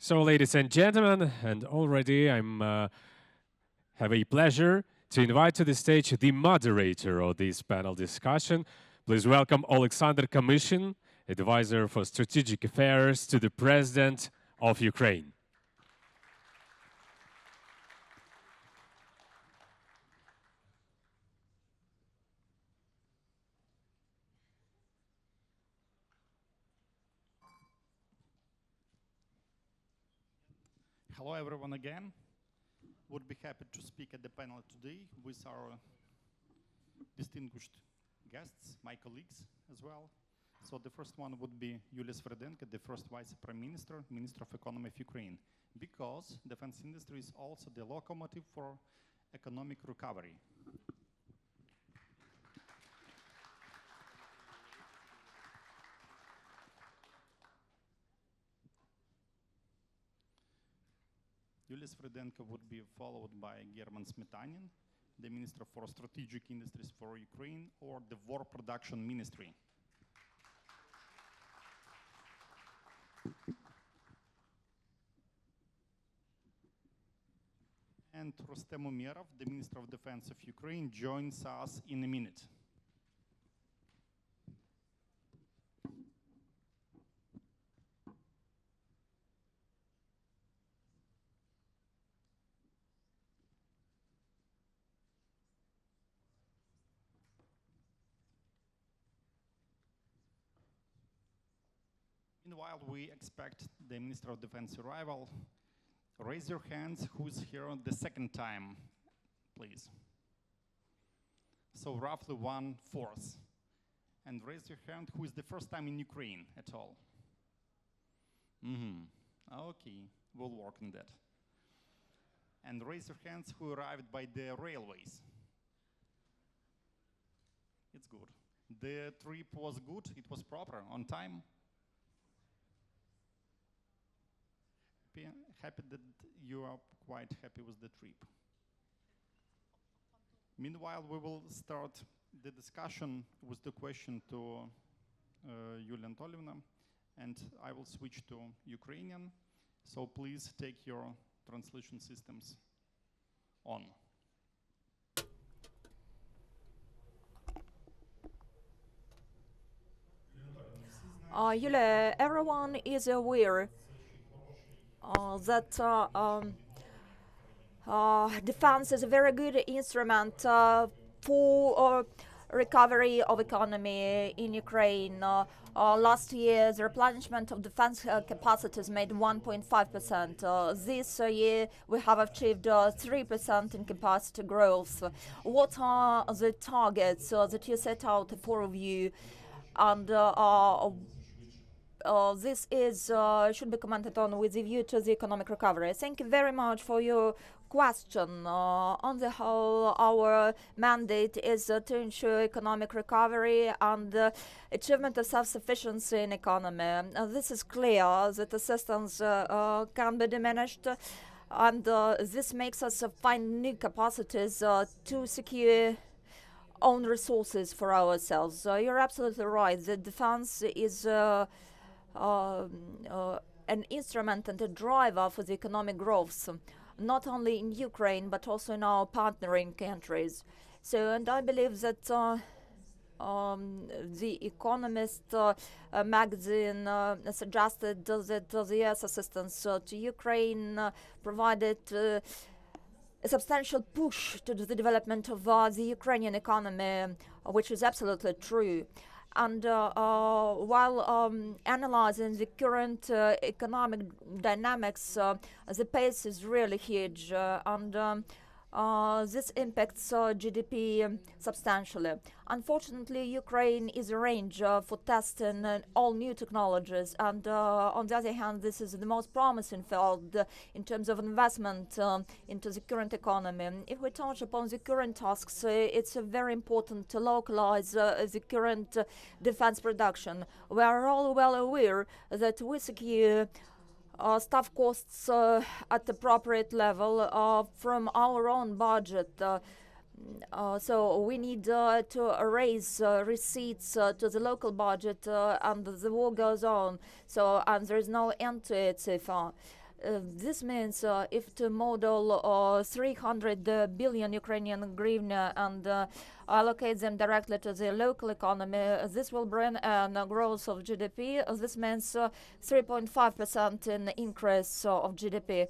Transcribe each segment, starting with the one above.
So, ladies and gentlemen, and already I'm have a pleasure to invite to the stage the moderator of this panel discussion. Please welcome Oleksandr Kamyshin, advisor for strategic affairs to the President of Ukraine. Hello everyone again. Would be happy to speak at the panel today with our distinguished guests, my colleagues as well. So the first one would be Yuliya Svyrydenko, the first Vice Prime Minister, Minister of Economy of Ukraine, because defense industry is also the locomotive for economic recovery. Yuliya Svyrydenko would be followed by Herman Smetanin, the Minister for Strategic Industries for Ukraine, or the War Production Ministry. And Rustem Umerov, the Minister of Defense of Ukraine, joins us in a minute. Meanwhile, we expect the Minister of Defense arrival. Raise your hands who's here the second time, please. So roughly 1/4. And raise your hand who is the first time in Ukraine at all. Okay, we'll work on that. And raise your hands who arrived by the railways. It's good. The trip was good, it was proper, on time. Happy that you are quite happy with the trip. Meanwhile, we will start the discussion with the question to Yuliya Anatolyevna, and I will switch to Ukrainian. So please take your translation systems on. Yuliya, everyone is aware that defense is a very good instrument for recovery of economy in Ukraine. Last year, the replenishment of defense capacities made 1.5%. This year, we have achieved 3% in capacity growth. What are the targets that you set out for you? And this is should be commented on with a view to the economic recovery. Thank you very much for your question. On the whole, our mandate is to ensure economic recovery and achievement of self-sufficiency in economy. This is clear that assistance can be diminished, and this makes us find new capacities to secure own resources for ourselves. You're absolutely right. The defense is an instrument and a driver for the economic growth, not only in Ukraine but also in our partnering countries. So, and I believe that the Economist magazine suggested that the US assistance to Ukraine provided a substantial push to the development of the Ukrainian economy, which is absolutely true. And while analyzing the current economic dynamics, the pace is really huge, and this impacts GDP substantially. Unfortunately, Ukraine is arranged for testing all new technologies, and on the other hand, this is the most promising field in terms of investment into the current economy. If we touch upon the current tasks, it's very important to localize the current defense production. We are all well aware that we secure staff costs at appropriate level from our own budget. So we need to raise receipts to the local budget, and the war goes on. So and there is no end to it so far. This means if to model 300 billion Ukrainian hryvnia and allocate them directly to the local economy, this will bring a growth of GDP. This means 3.5% in increase of GDP.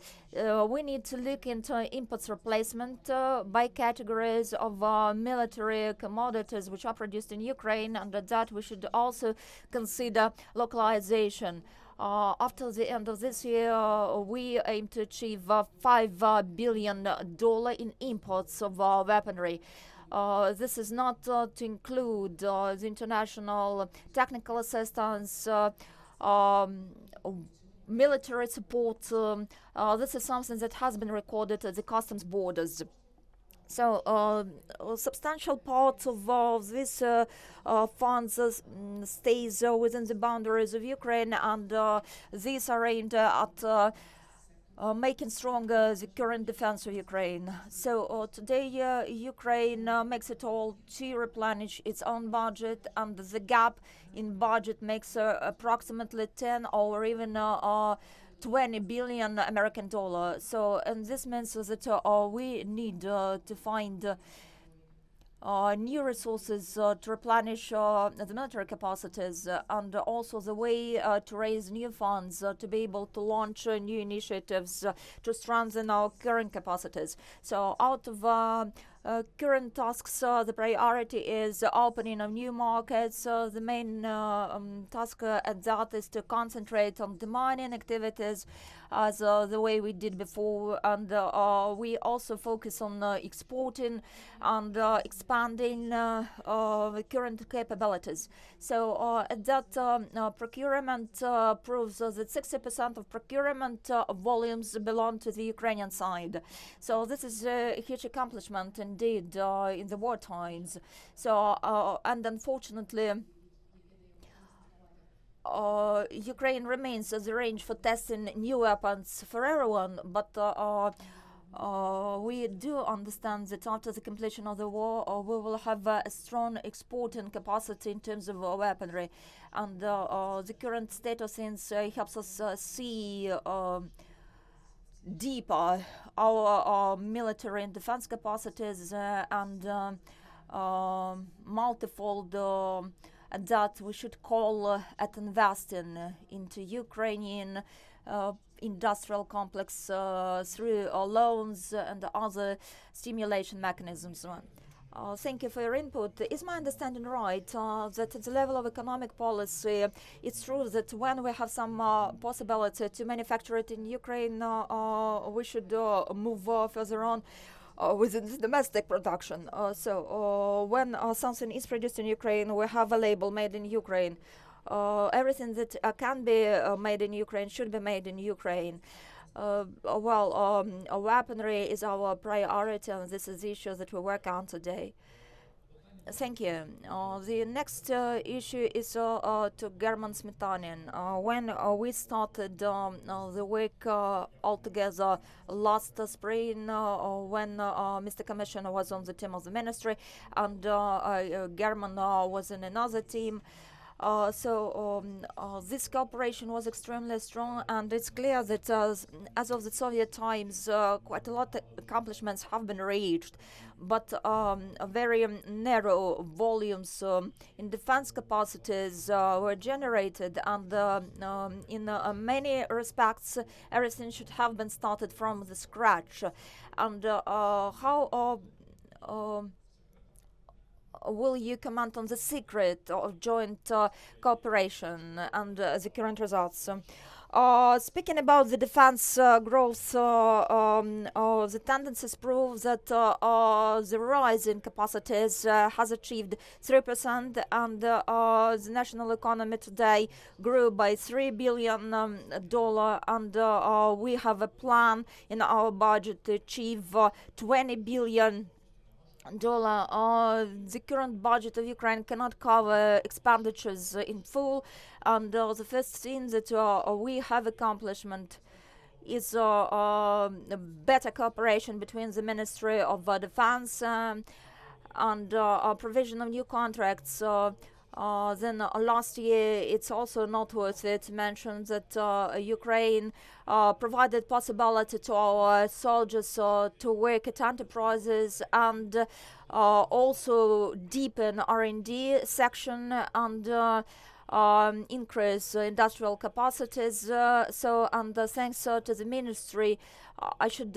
We need to look into imports replacement by categories of military commodities which are produced in Ukraine, and that we should also consider localization. After the end of this year, we aim to achieve $5 billion in imports of weaponry. This is not to include the international technical assistance, military support. This is something that has been recorded at the customs borders. So a substantial part of these funds stays within the boundaries of Ukraine, and these are aimed at making stronger the current defense of Ukraine. So today Ukraine makes it all to replenish its own budget, and the gap in budget makes approximately 10 or even 20 billion American dollar. So, and this means that we need to find new resources to replenish the military capacities, and also the way to raise new funds to be able to launch new initiatives to strengthen our current capacities. So out of current tasks, the priority is opening of new markets. The main task at that is to concentrate on the mining activities as the way we did before, and we also focus on exporting and expanding the current capabilities. So at that procurement proves that 60% of procurement volumes belong to the Ukrainian side. So this is a huge accomplishment indeed in the war times. So and unfortunately, Ukraine remains as a range for testing new weapons for everyone, but we do understand that after the completion of the war, we will have a strong exporting capacity in terms of weaponry, and the current state of things helps us see deeper our military and defense capacities and multifold that we should call at investing into Ukrainian industrial complex through loans and other stimulation mechanisms. Thank you for your input. Is my understanding right that at the level of economic policy, it's true that when we have some possibility to manufacture it in Ukraine, we should move further on within the domestic production? So when something is produced in Ukraine, we have a label made in Ukraine. Everything that can be made in Ukraine should be made in Ukraine. Weaponry is our priority, and this is the issue that we work on today. Thank you. The next issue is to Herman Smetanin. When we started the week altogether last spring, when Mr. Kamyshin was on the team of the ministry and Herman was in another team, this cooperation was extremely strong, and it's clear that as of the Soviet times, quite a lot of accomplishments have been reached, but very narrow volumes in defense capacities were generated, and in many respects, everything should have been started from the scratch. And how will you comment on the secret of joint cooperation and the current results? Speaking about the defense growth, the tendencies prove that the rise in capacities has achieved 3%, and the national economy today grew by $3 billion, and we have a plan in our budget to achieve $20 billion. The current budget of Ukraine cannot cover expenditures in full, and the first thing that we have accomplishment is better cooperation between the Ministry of Defense and provision of new contracts Then last year, it's also noteworthy to mention that Ukraine provided possibility to our soldiers to work at enterprises and also deepen R&D section and increase industrial capacities. And thanks to the ministry, I should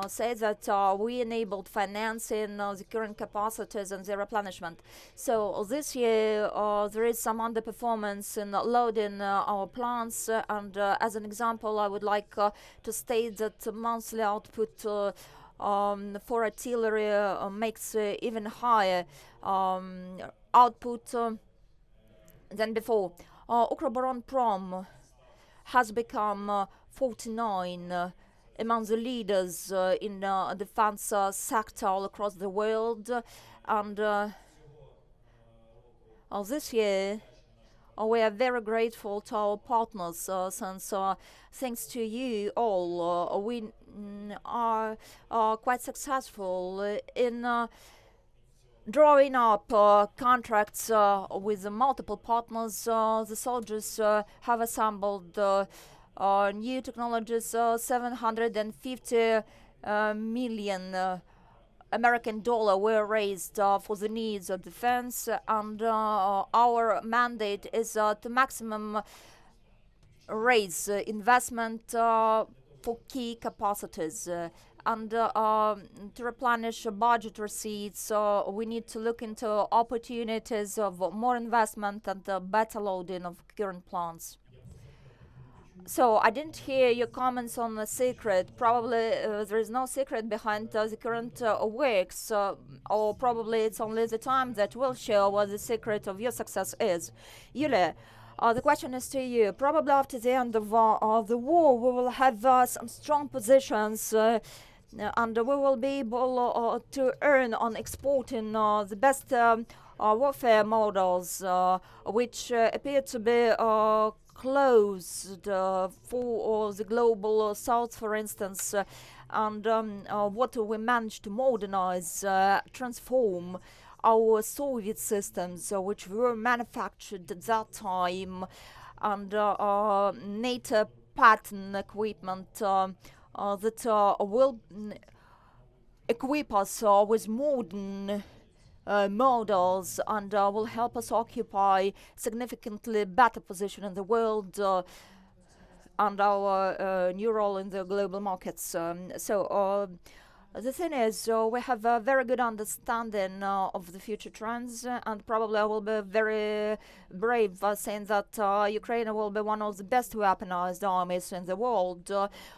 say that we enabled financing the current capacities and their replenishment. So this year there is some underperformance in loading our plants, and as an example, I would like to state that the monthly output for artillery makes even higher output than before. Ukroboronprom has become 49 among the leaders in defense sector all across the world, and this year we are very grateful to our partners since thanks to you all we are quite successful in drawing up contracts with multiple partners. The soldiers have assembled new technologies. 750 million American dollar were raised for the needs of defense, and our mandate is to maximum raise investment for key capacities. And to replenish budget receipts, we need to look into opportunities of more investment and better loading of current plants. So I didn't hear your comments on the secret. Probably there is no secret behind the current works, or probably it's only the time that will show what the secret of your success is. Yuliya, the question is to you. Probably after the end of the war, we will have some strong positions, and we will be able to earn on exporting the best warfare models, which appear to be closed for the global south, for instance, and what we managed to modernize, transform our Soviet systems, which were manufactured at that time, and NATO pattern equipment that will equip us with modern models and will help us occupy significantly better position in the world and our new role in the global markets. The thing is, we have a very good understanding of the future trends, and probably I will be very brave saying that Ukraine will be one of the best weaponized armies in the world,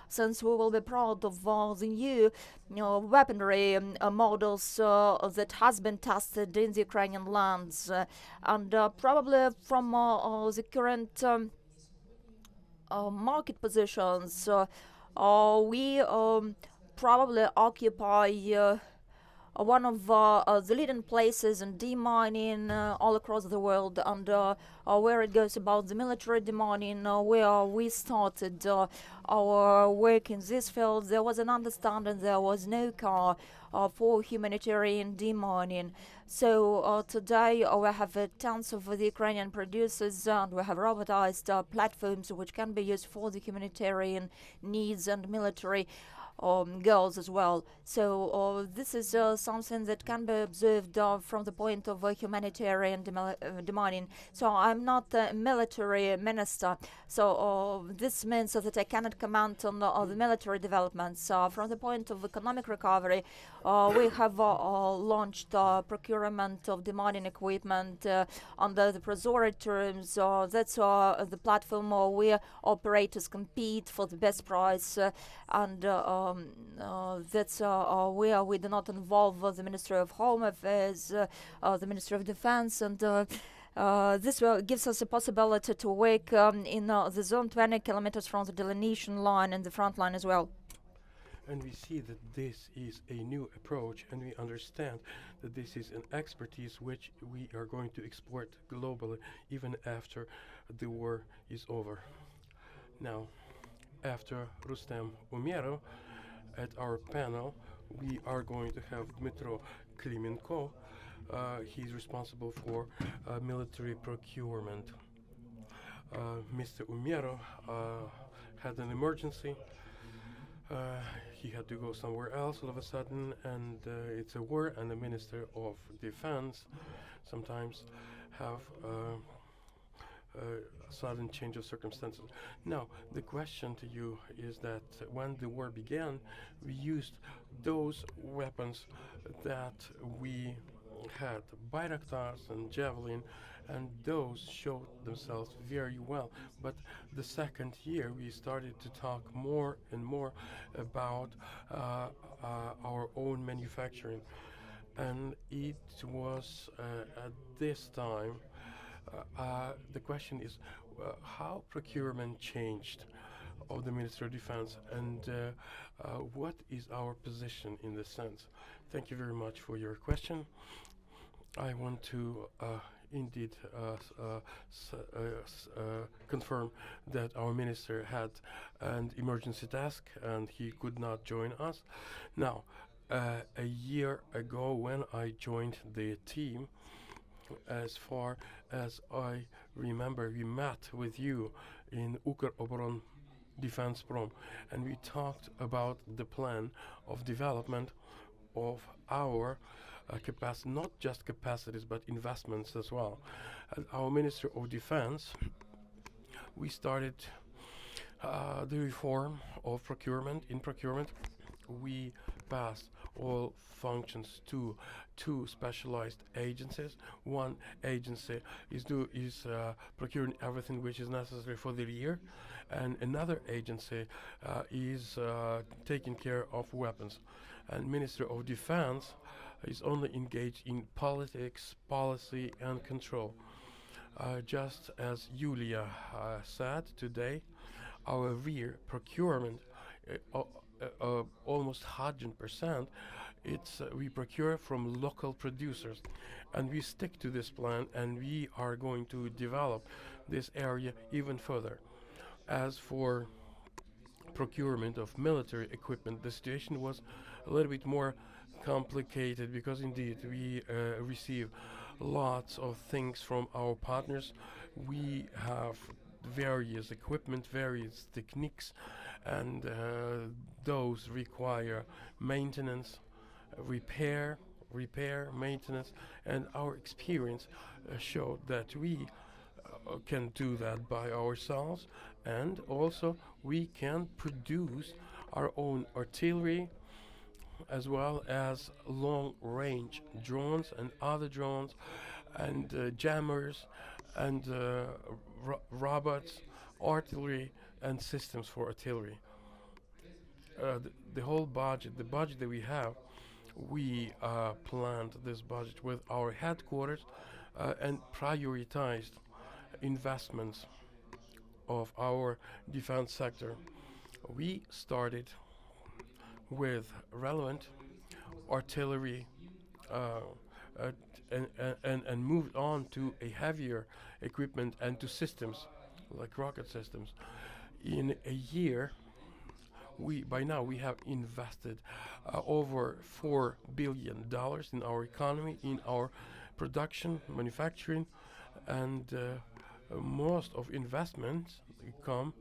since we will be proud of the new weaponry models that has been tested in the Ukrainian lands, and probably from the current market positions, we probably occupy one of the leading places in demining all across the world, and where it goes about the military demining, where we started our work in this field, there was an understanding there was no car for humanitarian demining. So today we have tons of the Ukrainian producers, and we have robotized platforms which can be used for the humanitarian needs and military goals as well. So this is something that can be observed from the point of humanitarian demining. So I'm not a military minister, so this means that I cannot comment on the military developments. From the point of economic recovery, we have launched procurement of demining equipment under the Prozorye terms. That's the platform where operators compete for the best price, and that's where we do not involve the Ministry of Home Affairs, the Ministry of Defense, and this gives us a possibility to work in the zone 20 kilometers from the delineation line and the front line as well. And we see that this is a new approach, and we understand that this is an expertise which we are going to export globally even after the war is over. Now, after Rustem Umerov, at our panel, we are going to have Dmytro Klimenkov, He's responsible for military procurement. Mr. Umero had an emergency. He had to go somewhere else all of a sudden, and it's a war, and the Minister of Defense sometimes have a sudden change of circumstances. Now, the question to you is that when the war began, we used those weapons that we had, Bayraktars and Javelin, and those showed themselves very well. But the second year, we started to talk more and more about our own manufacturing. And it was at this time, the question is how procurement changed of the Ministry of Defense, and what is our position in this sense? Thank you very much for your question. I want to indeed confirm that our minister had an emergency task and he could not join us. Now, a year ago when I joined the team, as far as I remember, we met with you in Ukroboron Defense Prom, and we talked about the plan of development of our capacity, not just capacities, but investments as well. As our Minister of Defense, we started the reform of procurement. In procurement, we passed all functions to two specialized agencies. One agency is procuring everything which is necessary for the year, and another agency is taking care of weapons. And Minister of Defense is only engaged in politics, policy, and control. Just as Yuliya said today, our rear procurement, almost 100%, we procure from local producers, and we stick to this plan, and we are going to develop this area even further. As for procurement of military equipment, the situation was a little bit more complicated because indeed we receive lots of things from our partners. We have various equipment, various techniques, and those require maintenance, repair, maintenance, and our experience showed that we can do that by ourselves, and also we can produce our own artillery as well as long-range drones and other drones and jammers and robots, artillery, and systems for artillery. The whole budget, the budget that we have, we planned this budget with our headquarters and prioritized investments of our defense sector. We started with relevant artillery and moved on to a heavier equipment and to systems like rocket systems. In a year, by now we have invested over $4 billion in our economy, in our production, manufacturing, and most of investments come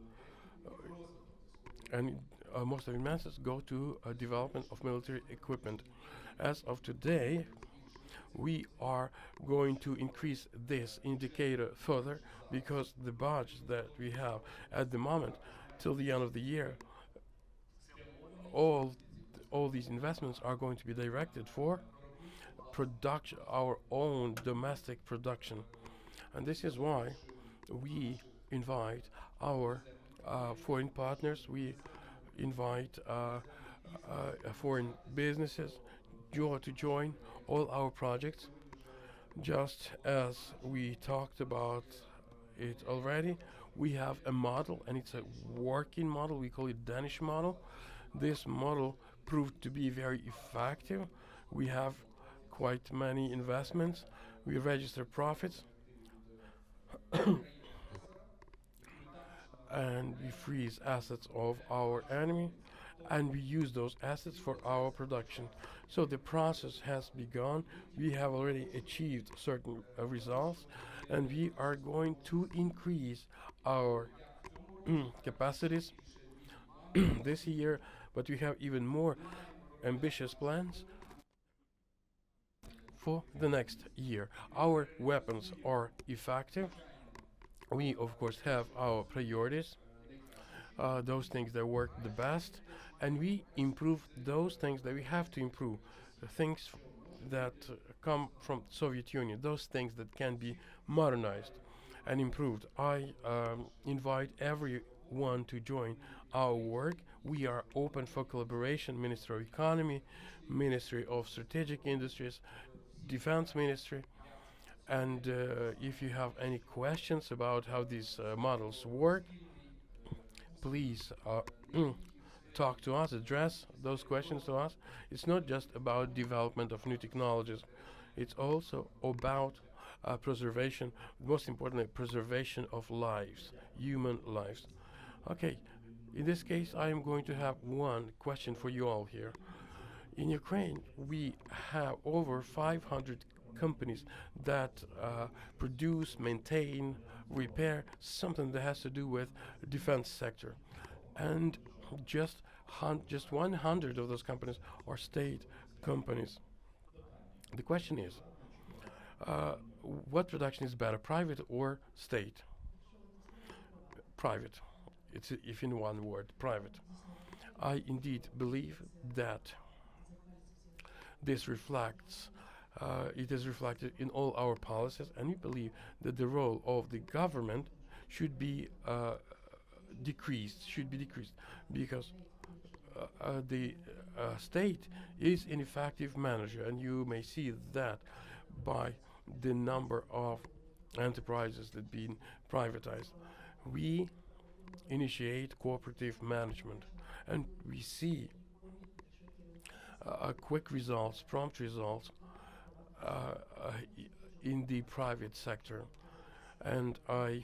and most of investments go to development of military equipment. As of today, we are going to increase this indicator further because the budget that we have at the moment till the end of the year, all these investments are going to be directed for production, our own domestic production. And this is why we invite our foreign partners, we invite foreign businesses to join all our projects. Just as we talked about it already, we have a model, and it's a working model. We call it Danish model. This model proved to be very effective. We have quite many investments. We register profits. And we freeze assets of our enemy, and we use those assets for our production. So the process has begun. We have already achieved certain results, and we are going to increase our capacities this year, but we have even more ambitious plans for the next year. Our weapons are effective. We, of course, have our priorities, those things that work the best, and we improve those things that we have to improve, the things that come from Soviet Union, those things that can be modernized and improved. I invite everyone to join our work. We are open for collaboration. Ministry of Economy, Ministry of Strategic Industries, Defense Ministry. And if you have any questions about how these models work, please talk to us, address those questions to us. It's not just about development of new technologies. It's also about preservation, most importantly, preservation of lives, human lives. Okay, in this case, I am going to have one question for you all here. In Ukraine, we have over 500 companies that produce, maintain, repair something that has to do with defense sector, and just 100 of those companies are state companies. The question is, what production is better, private or state? Private. It's if in one word, private. I indeed believe that this reflects. It is reflected in all our policies, and we believe that the role of the government should be decreased, because the state is an effective manager, and you may see that by the number of enterprises that been privatized. We initiate cooperative management, and we see quick results, prompt results in the private sector. And I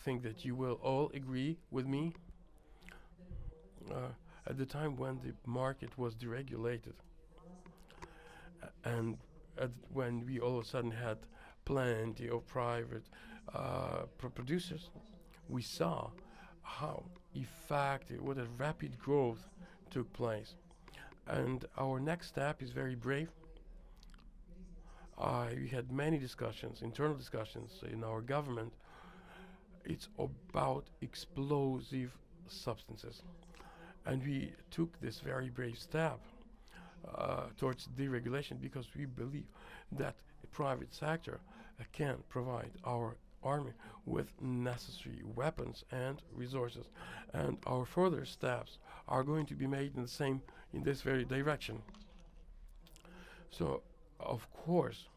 think that you will all agree with me. At the time when the market was deregulated, and when we all of a sudden had plenty of private producers, we saw how effective, what a rapid growth took place. And our next step is very brave. We had many discussions, internal discussions in our government. It's about explosive substances. And we took this very brave step towards deregulation because we believe that the private sector can provide our army with necessary weapons and resources. And our further steps are going to be made in this very direction. So, of course,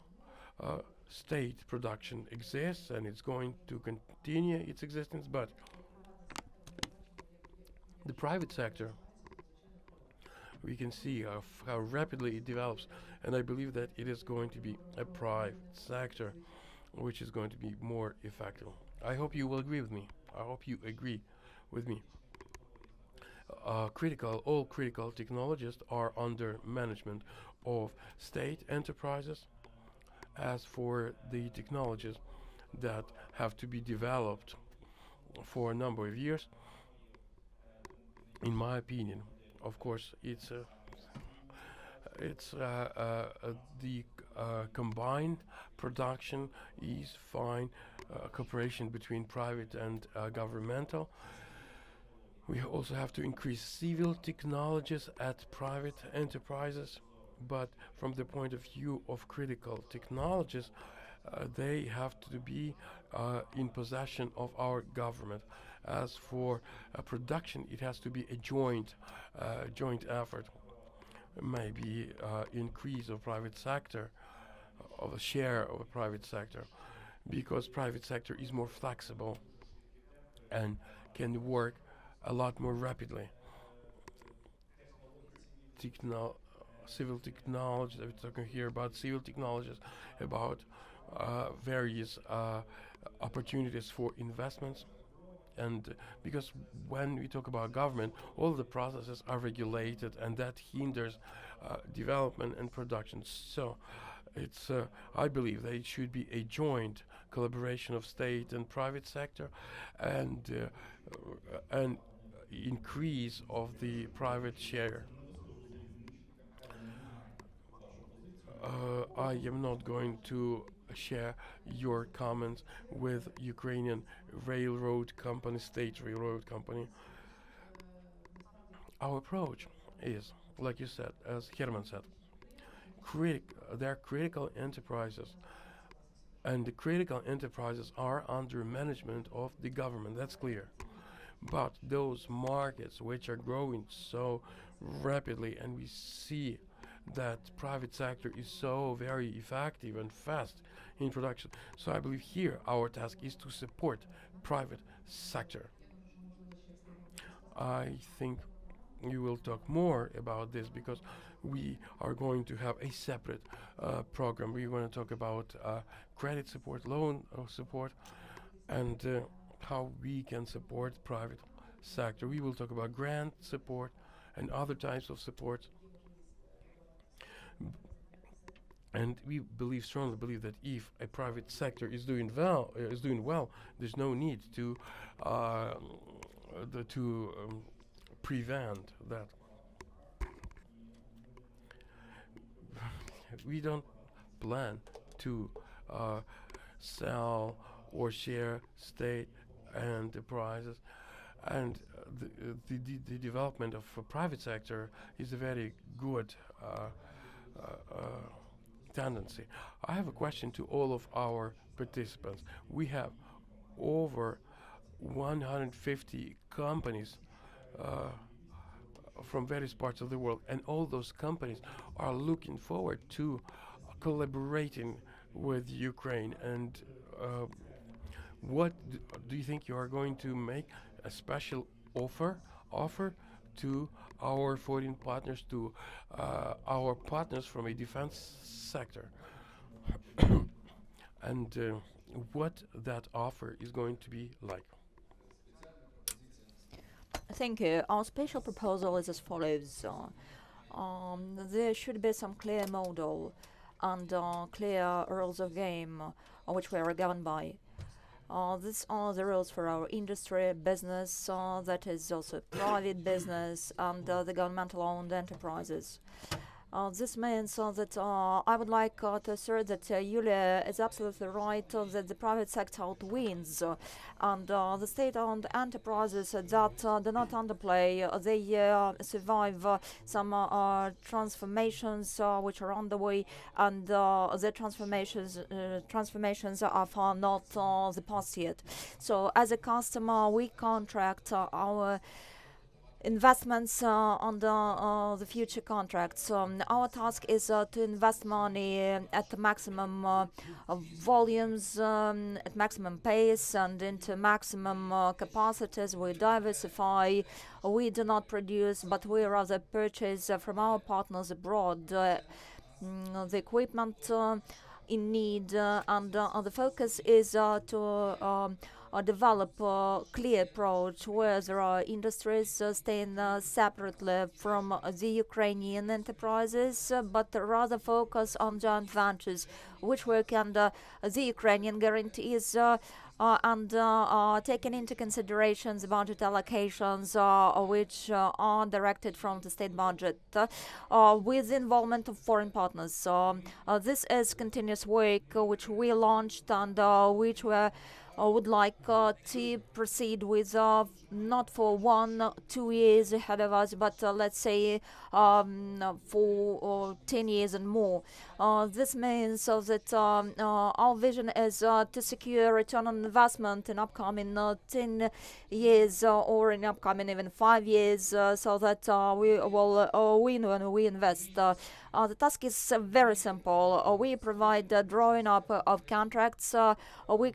state production exists and it's going to continue its existence, but the private sector, we can see how rapidly it develops, and I believe that it is going to be a private sector which is going to be more effective. I hope you will agree with me. I hope you agree with me. All critical technologies are under management of state enterprises. As for the technologies that have to be developed for a number of years, in my opinion, of course, it's the combined production is fine, cooperation between private and governmental. We also have to increase civil technologies at private enterprises, but from the point of view of critical technologies, they have to be in possession of our government. As for production, it has to be a joint effort. Maybe increase of private sector, of a share of a private sector, because private sector is more flexible and can work a lot more rapidly. Civil technology, we're talking here about civil technologies, about various opportunities for investments, and because when we talk about government, all the processes are regulated, and that hinders development and production. So it's I believe that it should be a joint collaboration of state and private sector, and increase of the private share. I am not going to share your comments with Ukrainian railroad company, state railroad company. Our approach is, like you said, as Herman said, they're critical enterprises, and the critical enterprises are under management of the government. That's clear. But those markets which are growing so rapidly, and we see that private sector is so very effective and fast in production. So I believe here our task is to support private sector. I think you will talk more about this because we are going to have a separate program. We're going to talk about credit support, loan support, and how we can support private sector. We will talk about grant support and other types of support. And we strongly believe that if a private sector is doing well, there's no need to prevent that. We don't plan to sell or share state enterprises, and the development of a private sector is a very good tendency. I have a question to all of our participants. We have over 150 companies from various parts of the world, and all those companies are looking forward to collaborating with Ukraine. And what do you think you are going to make a special offer to our foreign partners, to our partners from a defense sector, and what that offer is going to be like? Thank you. Our special proposal is as follows. There should be some clear model and clear rules of game which we are governed by. These are the rules for our industry, business, that is also private business, and the governmental-owned enterprises. This means that I would like to assert that Yuliya is absolutely right, that the private sector wins, and the state-owned enterprises that do not underplay, they survive some transformations which are on the way, and the transformations are far not the past yet. So as a customer, we contract our investments on the future contracts. Our task is to invest money at the maximum volumes, at maximum pace, and into maximum capacities. We diversify. We do not produce, but we rather purchase from our partners abroad the equipment in need, and the focus is to develop a clear approach where there are industries staying separately from the Ukrainian enterprises, but rather focus on joint ventures, which work under the Ukrainian guarantees and taking into considerations budget allocations which are directed from the state budget with the involvement of foreign partners. This is continuous work which we launched and which we would like to proceed with, not for 1-2 years ahead of us, but let's say for 10 years and more. This means that our vision is to secure return on investment in upcoming 10 years or in upcoming even 5 years, so that we will win when we invest. The task is very simple. We provide drawing up of contracts. We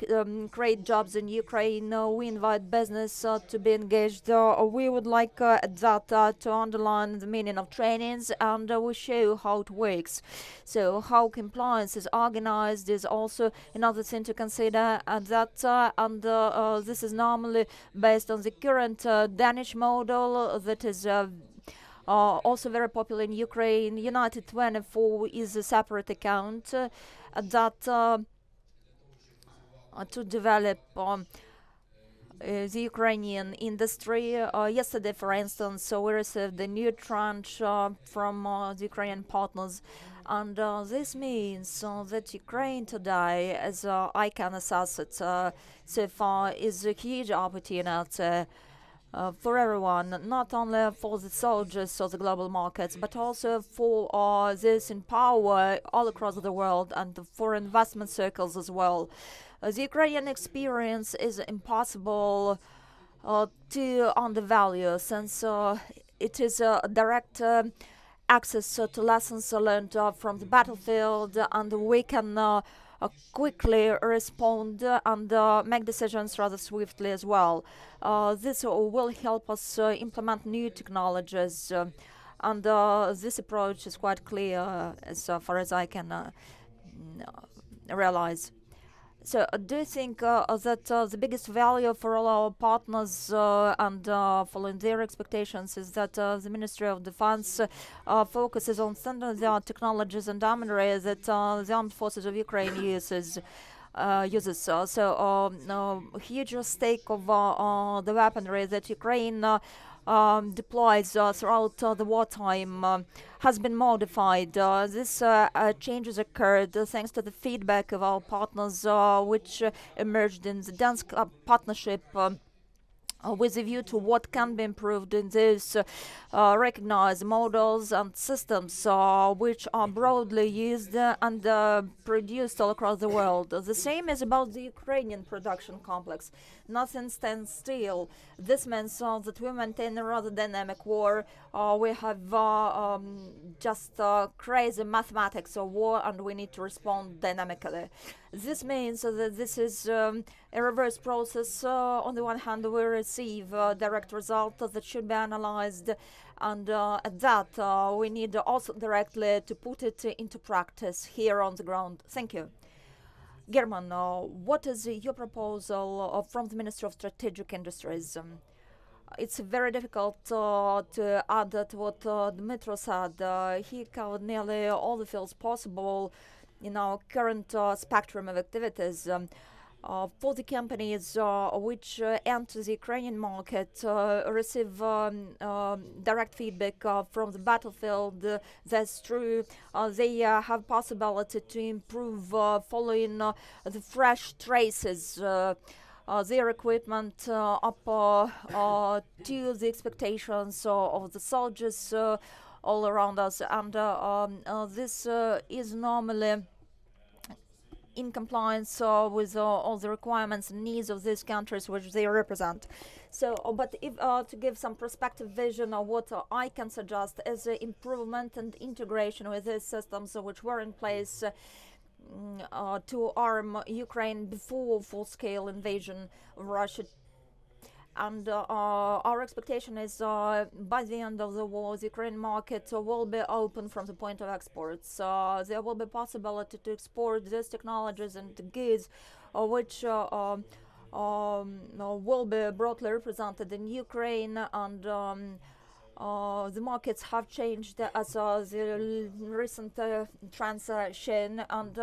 create create jobs in Ukraine. We invite business to be engaged. We would like that to underline the meaning of trainings, and we show how it works. So how compliance is organized is also another thing to consider, and this is normally based on the current Danish model that is also very popular in Ukraine. United 24 is a separate account to develop the Ukrainian industry. Yesterday, for instance, we received a new tranche from the Ukrainian partners, and this means that Ukraine today, as I can assess it so far, is a huge opportunity for everyone, not only for the soldiers of the global markets, but also for those in power all across the world and for investment circles as well. The Ukrainian experience is impossible to undervalue, since it is a direct access to lessons learned from the battlefield, and we can quickly respond and make decisions rather swiftly as well. This will help us implement new technologies, and this approach is quite clear as far as I can realize. So do you think that the biggest value for all our partners and following their expectations is that the Ministry of Defense focuses on standard technologies and armory that the armed forces of Ukraine uses? Huge stake of the weaponry that Ukraine deploys throughout the wartime has been modified. This changes occurred thanks to the feedback of our partners, which emerged in the Dansk partnership. With a view to what can be improved in these recognized models and systems which are broadly used and produced all across the world. The same is about the Ukrainian production complex. Nothing stands still. This means that we maintain a rather dynamic war. We have just crazy mathematics of war, and we need to respond dynamically. This means that this is a reverse process. On the one hand, we receive direct results that should be analyzed, and at that we need also directly to put it into practice here on the ground. Thank you. Herman, what is your proposal from the Ministry of Strategic Industries? It's very difficult to add to what Dmytro said. He covered nearly all the fields possible in our current spectrum of activities. For the companies which enter the Ukrainian market, receive direct feedback from the battlefield. That's true. They have possibility to improve following the fresh traces. Their equipment up to the expectations of the soldiers all around us, and this is normally in compliance with all the requirements and needs of these countries which they represent. So, but if to give some perspective vision of what I can suggest is improvement and integration with these systems which were in place to arm Ukraine before full-scale invasion of Russia. And our expectation is by the end of the war, the Ukrainian market will be open from the point of exports. There will be possibility to export these technologies and goods which will be broadly represented in Ukraine, and the markets have changed as the recent trends shown, and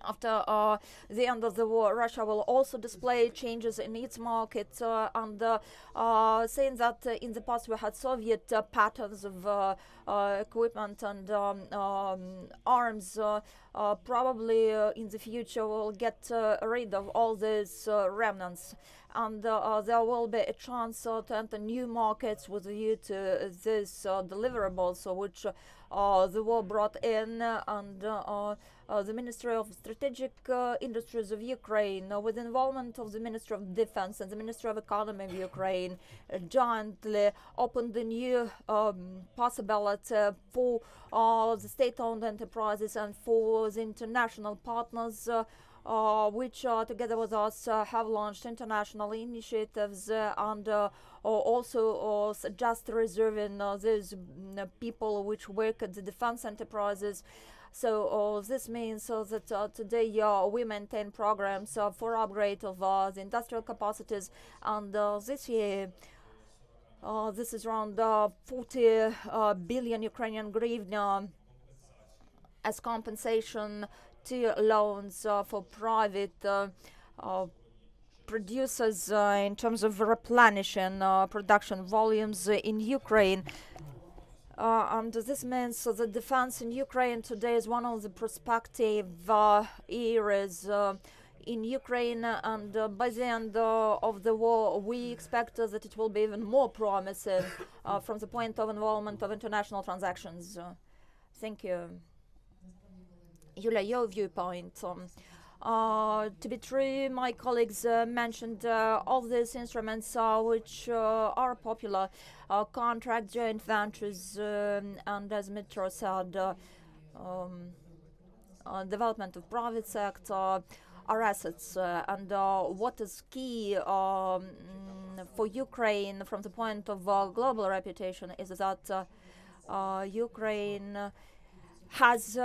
after the end of the war, Russia will also display changes in its market, and saying that in the past we had Soviet patterns of equipment and arms, probably in the future we'll get rid of all these remnants, and there will be a chance to enter new markets with a view to these deliverables which the war brought in, and the Ministry of Strategic Industries of Ukraine, with involvement of the Ministry of Defense and the Ministry of Economy of Ukraine, jointly opened a new possibility for the state-owned enterprises and for the international partners which together with us have launched international initiatives and also just reserving those people which work at the defense enterprises. So this means that today we maintain programs for upgrade of the industrial capacities, and this year this is around 40 billion Ukrainian hryvnia as compensation to loans for private producers in terms of replenishing production volumes in Ukraine. And this means the defense in Ukraine today is one of the prospective areas in Ukraine, and by the end of the war, we expect that it will be even more promising from the point of involvement of international transactions. Thank you. Yuliya, your viewpoint. To be true, my colleagues mentioned all these instruments which are popular, contract joint ventures, and as Dmytro said, development of private sector are assets. And what is key for Ukraine from the point of global reputation is that Ukraine has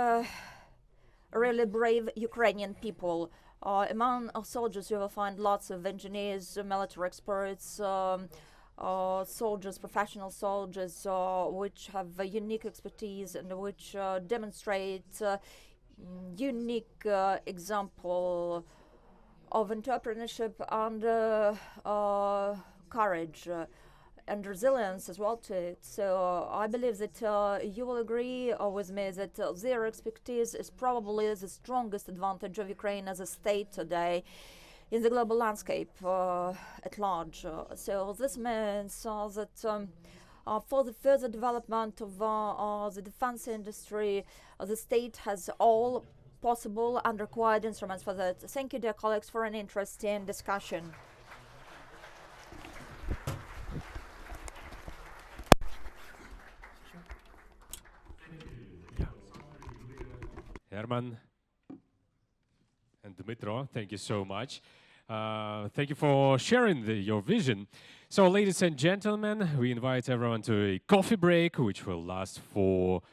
really brave Ukrainian people. Among soldiers, you will find lots of engineers, military experts, soldiers, professional soldiers, which have a unique expertise and which demonstrate unique example of entrepreneurship and courage. And resilience as well to it. So I believe that you will agree with me that their expertise is probably the strongest advantage of Ukraine as a state today in the global landscape at large. So this means that for the further development of the defense industry, the state has all possible and required instruments for that. Thank you, dear colleagues, for an interesting discussion. Herman and Dmytro, thank you so much. Thank you for sharing your vision. So, ladies and gentlemen, we invite everyone to a coffee break, which will last for